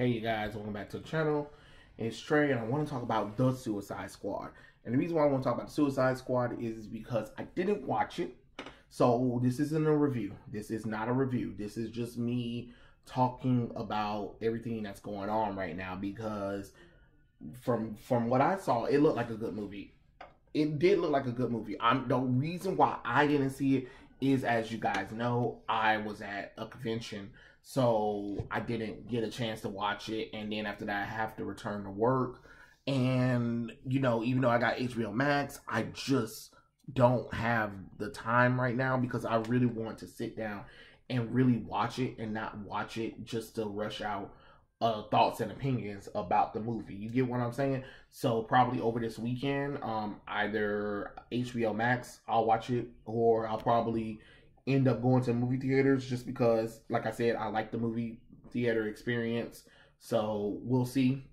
Hey you guys, welcome back to the channel. It's Trey and I want to talk about The Suicide Squad. And the reason why I want to talk about The Suicide Squad is because I didn't watch it. So this isn't a review. This is not a review. This is just me talking about everything that's going on right now, because from what I saw, it looked like a good movie. It did look like a good movie. The reason why I didn't see it is, as you guys know, I was at a convention, so I didn't get a chance to watch it. And then after that, I have to return to work. And, you know, even though I got HBO Max, I just don't have the time right now, because I really want to sit down and really watch it and not watch it just to rush out thoughts and opinions about the movie. You get what I'm saying? So probably over this weekend, either HBO Max, I'll watch it, or I'll probably end up going to movie theaters, just because, like I said, I like the movie theater experience. So we'll see.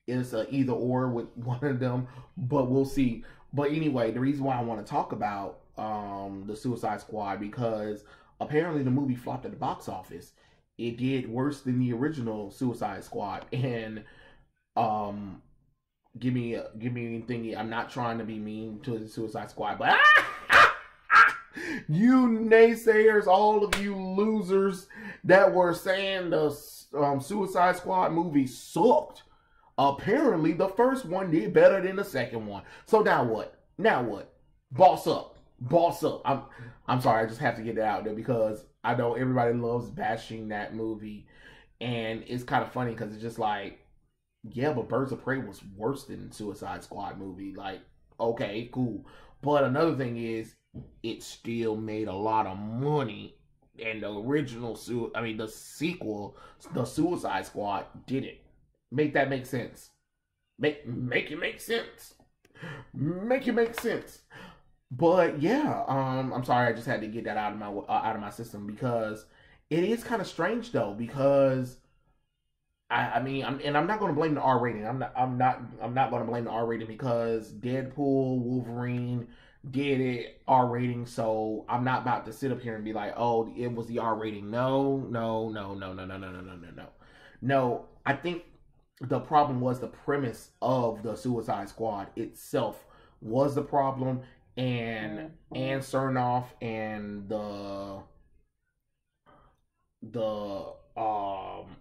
It's a either or with one of them, but we'll see. But anyway, the reason why I want to talk about the Suicide Squad, because apparently the movie flopped at the box office. It did worse than the original Suicide Squad. And give me thingy. I'm not trying to be mean to the Suicide Squad, but you naysayers, all of you losers that were saying the Suicide Squad movie sucked. Apparently the first one did better than the second one. So now what? Now what? Boss up. Boss up. I'm sorry, I just have to get it out there, because I know everybody loves bashing that movie, and it's kind of funny because it's just like, yeah, but Birds of Prey was worse than Suicide Squad movie. Like, okay, cool. But another thing is, it still made a lot of money, and the original the sequel, The Suicide Squad, didn't. Make that make sense. Make it make sense. Make it make sense. But yeah, I'm sorry, I just had to get that out of my system, because it is kind of strange though, because I'm not going to blame the R rating. I'm not going to blame the R rating, because Deadpool, Wolverine did it R rating. So I'm not about to sit up here and be like, oh, it was the R rating. No. No, I think the problem was the premise of the Suicide Squad itself was the problem. And Ann Sarnoff and the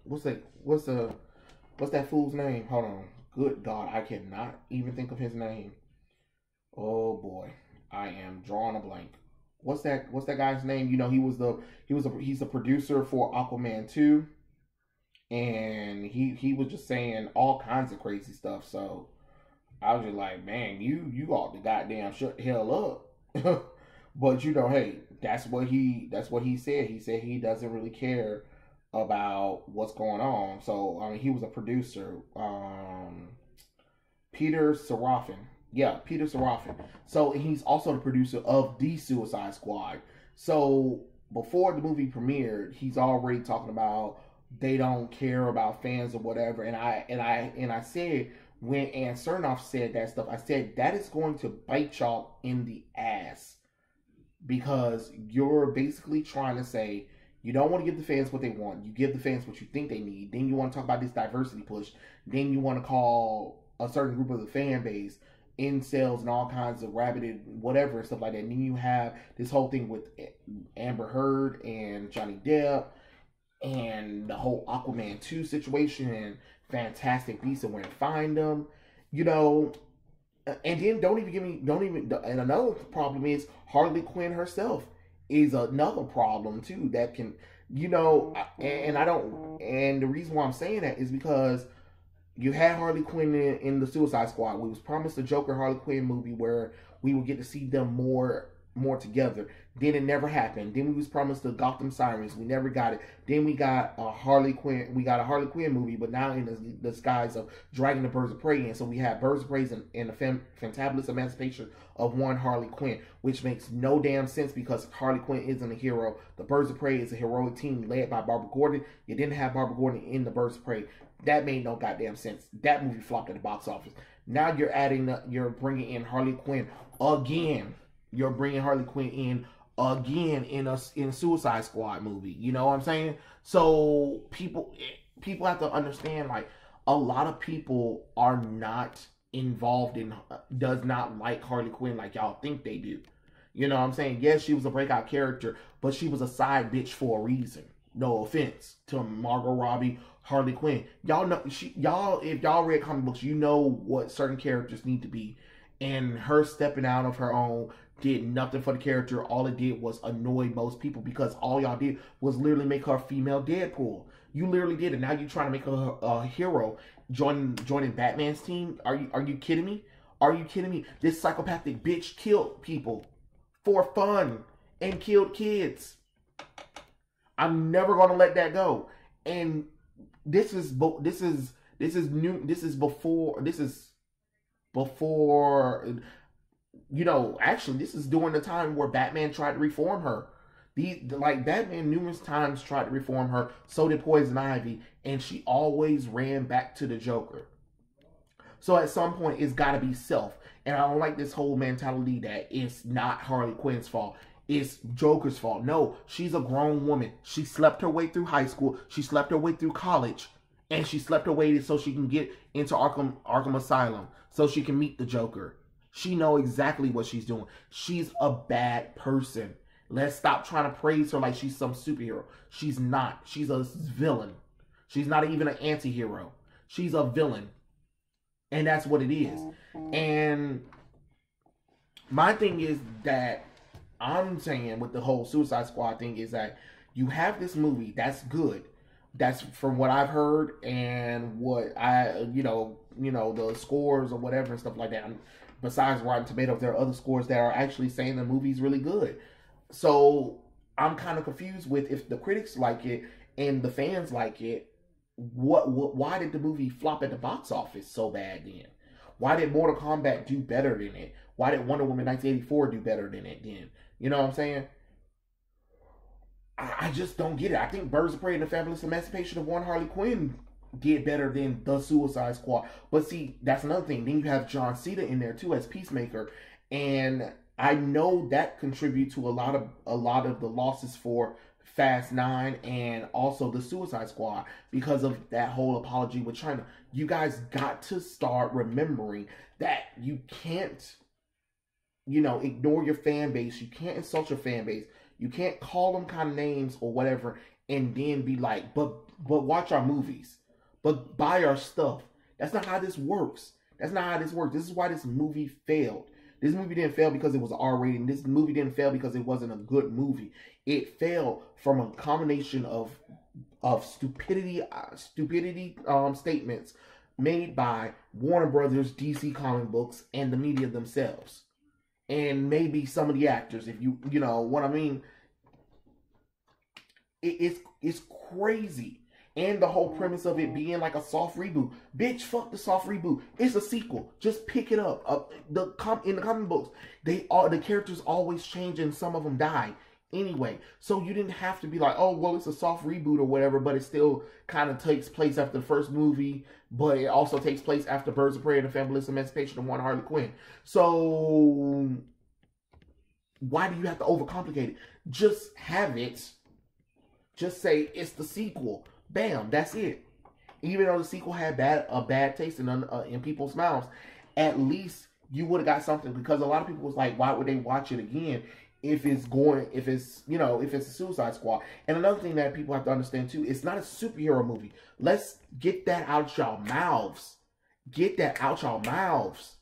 what's that fool's name? Hold on. Good God, I cannot even think of his name. Oh boy, I am drawing a blank. What's that guy's name? You know, he's a producer for Aquaman 2, and he was just saying all kinds of crazy stuff. So I was just like, man, you ought to goddamn shut the hell up. But you know, hey, that's what he said. He said he doesn't really care about what's going on. So I mean, he was a producer. Peter Serafinowicz. Yeah, Peter Serafinowicz. So he's also the producer of The Suicide Squad. So before the movie premiered, he's already talking about they don't care about fans or whatever. And I said, when Ann Sarnoff said that stuff, I said that is going to bite y'all in the ass, because you're basically trying to say you don't want to give the fans what they want. You give the fans what you think they need. Then you want to talk about this diversity push. Then you want to call a certain group of the fan base incels and all kinds of rabbited whatever and stuff like that. And then you have this whole thing with Amber Heard and Johnny Depp, and the whole Aquaman 2 situation, and Fantastic Beasts and Where to Find Them, you know. And then and another problem is Harley Quinn herself is another problem too, that can, you know, and the reason why I'm saying that is because you had Harley Quinn in the Suicide Squad. We was promised a Joker Harley Quinn movie where we would get to see them more together. Then it never happened. Then we was promised the Gotham Sirens. We never got it. Then we got a Harley Quinn. We got a Harley Quinn movie, but now in the disguise of dragging the Birds of Prey in. So we have Birds of Prey and the fantabulous emancipation of one Harley Quinn, which makes no damn sense, because Harley Quinn isn't a hero. The Birds of Prey is a heroic team led by Barbara Gordon. You didn't have Barbara Gordon in the Birds of Prey. That made no goddamn sense. That movie flopped at the box office. Now you're bringing in Harley Quinn again. You're bringing Harley Quinn in again in Suicide Squad movie. You know what I'm saying? So people have to understand, like, a lot of people are not involved in, does not like Harley Quinn like y'all think they do. You know what I'm saying? Yes, she was a breakout character, but she was a side bitch for a reason. No offense to Margot Robbie, Harley Quinn. Y'all know, if y'all read comic books, you know what certain characters need to be. And her stepping out of her own did nothing for the character. All it did was annoy most people, because all y'all did was literally make her a female Deadpool. You literally did it. Now you're trying to make her a hero, joining Batman's team. Are you kidding me? Are you kidding me? This psychopathic bitch killed people for fun and killed kids. I'm never gonna let that go. And this is before, you know, actually this is during the time where Batman tried to reform her. Like, Batman numerous times tried to reform her, so did Poison Ivy, and she always ran back to the Joker. So at some point, it's got to be self. And I don't like this whole mentality that it's not Harley Quinn's fault. It's Joker's fault. No, she's a grown woman. She slept her way through high school. She slept her way through college. And she slept her way so she can get into Arkham Asylum, so she can meet the Joker. She knows exactly what she's doing. She's a bad person. Let's stop trying to praise her like she's some superhero. She's not. She's a villain. She's not even an anti-hero. She's a villain. And that's what it is. And my thing is that I'm saying with the whole Suicide Squad thing is that you have this movie that's good. That's from what I've heard and what the scores or whatever and stuff like that. Besides Rotten Tomatoes, there are other scores that are actually saying the movie's really good. So I'm kind of confused with, if the critics like it and the fans like it, why did the movie flop at the box office so bad then? Why did Mortal Kombat do better than it? Why did Wonder Woman 1984 do better than it then? You know what I'm saying? I just don't get it. I think Birds of Prey and the Fabulous Emancipation of One Harley Quinn did better than the Suicide Squad. But see, that's another thing. Then you have John Cena in there too as Peacemaker, and I know that contributes to a lot of the losses for Fast 9 and also the Suicide Squad, because of that whole apology with China. You guys got to start remembering that you can't, ignore your fan base. You can't insult your fan base. You can't call them kind of names or whatever and then be like, but watch our movies. But buy our stuff. That's not how this works. That's not how this works. This is why this movie failed. This movie didn't fail because it was R-rated. This movie didn't fail because it wasn't a good movie. It failed from a combination of stupidity statements made by Warner Brothers, DC Comic Books, and the media themselves. And maybe some of the actors, if you know what I mean. It's crazy. And the whole premise of it being like a soft reboot. Bitch, fuck the soft reboot. It's a sequel. Just pick it up. In the comic books, the characters always change and some of them die anyway. So you didn't have to be like, oh, well, it's a soft reboot or whatever, but it still kind of takes place after the first movie, but it also takes place after Birds of Prey and the Fabulous Emancipation of One Harley Quinn. So why do you have to overcomplicate it? Just have it. Just say it's the sequel. Bam, that's it. Even though the sequel had a bad taste in people's mouths, at least you would have got something, because a lot of people was like, why would they watch it again if it's a Suicide Squad? And another thing that people have to understand too, it's not a superhero movie. Let's get that out y'all mouths. Get that out y'all mouths.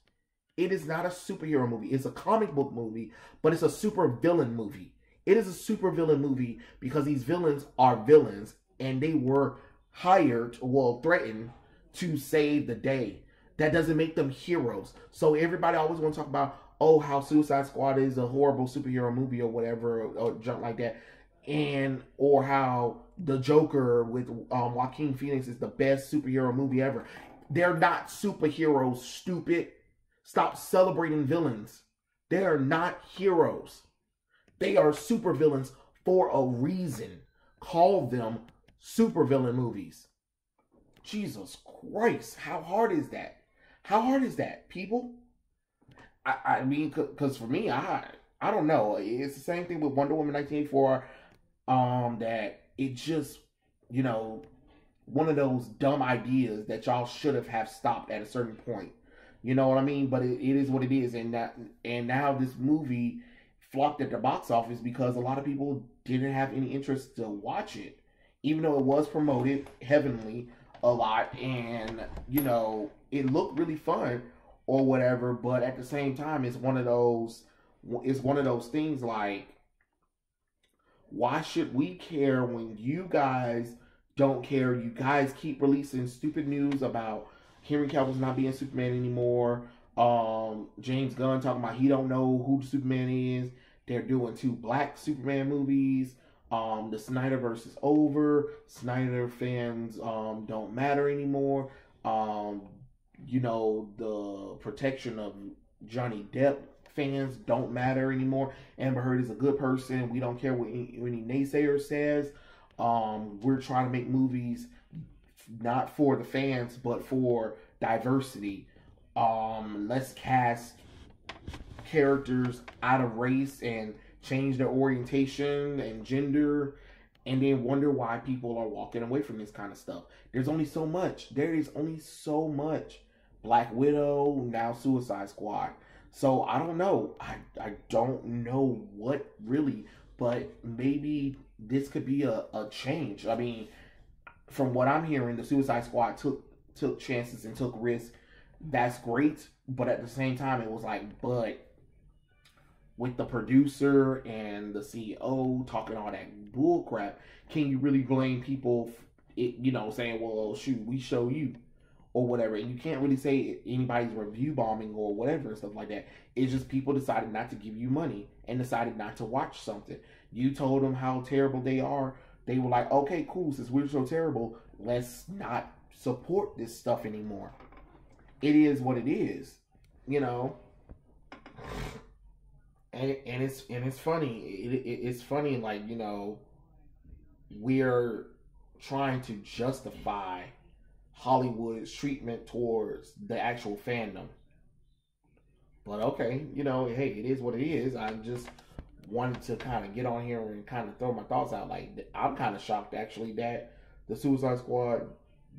It is not a superhero movie. It's a comic book movie, but it's a super villain movie. It is a super villain movie because these villains are villains. And they were threatened to save the day. That doesn't make them heroes. So everybody always want to talk about, oh, how Suicide Squad is a horrible superhero movie or whatever, or junk like that. Or how the Joker with Joaquin Phoenix is the best superhero movie ever. They're not superheroes, stupid. Stop celebrating villains. They are not heroes. They are supervillains for a reason. Call them supervillain movies. Jesus Christ, how hard is that? How hard is that, people? I mean, because for me, I don't know. It's the same thing with Wonder Woman 1984. That it just, you know, one of those dumb ideas that y'all should have stopped at a certain point. You know what I mean? But it is what it is, and now this movie flopped at the box office because a lot of people didn't have any interest to watch it, even though it was promoted heavenly a lot, and you know it looked really fun or whatever. But at the same time, it's one of those things like, why should we care when you guys don't care? You guys keep releasing stupid news about Henry Cavill's not being Superman anymore. James Gunn talking about he don't know who the Superman is. They're doing 2 black Superman movies. The Snyderverse is over. Snyder fans don't matter anymore. You know, the protection of Johnny Depp fans don't matter anymore. Amber Heard is a good person. We don't care what any naysayer says. We're trying to make movies not for the fans, but for diversity. Let's cast characters out of race and change their orientation and gender, and then wonder why people are walking away from this kind of stuff. There's only so much. There is only so much. Black Widow, now Suicide Squad. So I don't know. I don't know what really, but maybe this could be a change. I mean, from what I'm hearing, the Suicide Squad took chances and took risks. That's great, but at the same time, it was like, but with the producer and the CEO talking all that bull crap, can you really blame people, you know, saying, well, shoot, we show you, or whatever? And you can't really say anybody's review bombing or whatever and stuff like that. It's just people decided not to give you money and decided not to watch something. You told them how terrible they are. They were like, okay, cool, since we're so terrible, let's not support this stuff anymore. It is what it is, you know. And it's funny. It's funny, like, you know, we're trying to justify Hollywood's treatment towards the actual fandom. But okay, you know, hey, it is what it is. I just wanted to kind of get on here and kind of throw my thoughts out. Like, I'm kind of shocked actually that the Suicide Squad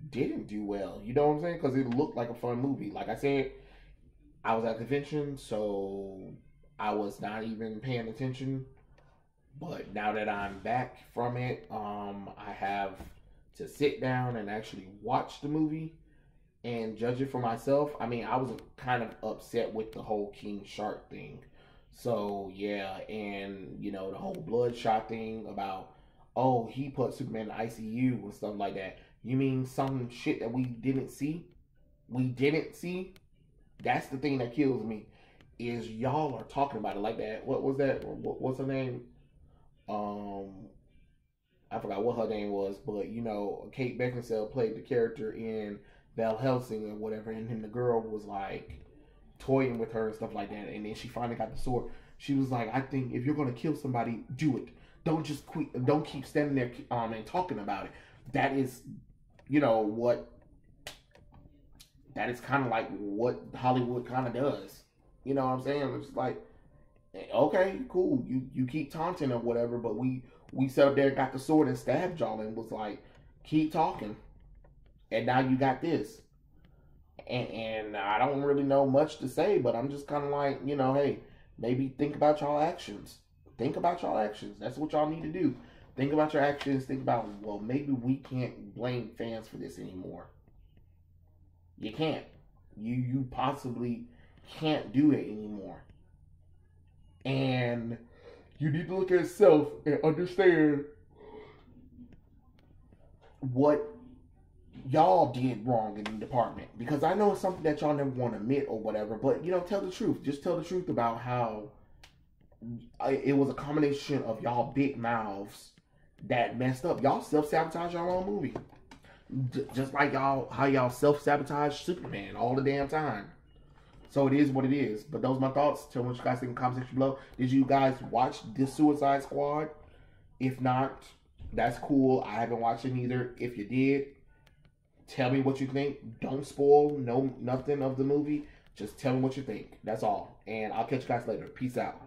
didn't do well. You know what I'm saying? Because it looked like a fun movie. Like I said, I was at a convention, so I was not even paying attention. But now that I'm back from it, I have to sit down and actually watch the movie and judge it for myself. I mean, I was kind of upset with the whole King Shark thing. So, yeah, and, you know, the whole Bloodshot thing about, oh, he put Superman in the ICU and stuff like that. You mean some shit that we didn't see? We didn't see? That's the thing that kills me, is y'all are talking about it like that. What was that? What's her name? I forgot what her name was, but, you know, Kate Beckinsale played the character in Van Helsing or whatever, and then the girl was like toying with her and stuff like that, and then she finally got the sword. She was like, I think if you're gonna kill somebody, do it. Don't keep standing there and talking about it. That is, you know, what, that is kind of like what Hollywood kind of does. You know what I'm saying? It's like, okay, cool, you keep taunting or whatever, but we sat up there and got the sword and stabbed y'all and was like, keep talking. And now you got this. And I don't really know much to say, but I'm just kind of like, you know, hey, maybe think about y'all actions. Think about y'all actions. That's what y'all need to do. Think about your actions. Think about, well, maybe we can't blame fans for this anymore. You can't. You possibly can't do it anymore. And you need to look at yourself and understand what y'all did wrong in the department. Because I know it's something that y'all never want to admit or whatever, but, you know, tell the truth. Just tell the truth about how it was a combination of y'all big mouths that messed up. Y'all self-sabotage your own movie. Just like how y'all self-sabotage Superman all the damn time. So it is what it is. But those are my thoughts. Tell me what you guys think in the comment section below. Did you guys watch this Suicide Squad? If not, that's cool. I haven't watched it either. If you did, tell me what you think. Don't spoil nothing of the movie. Just tell me what you think. That's all. And I'll catch you guys later. Peace out.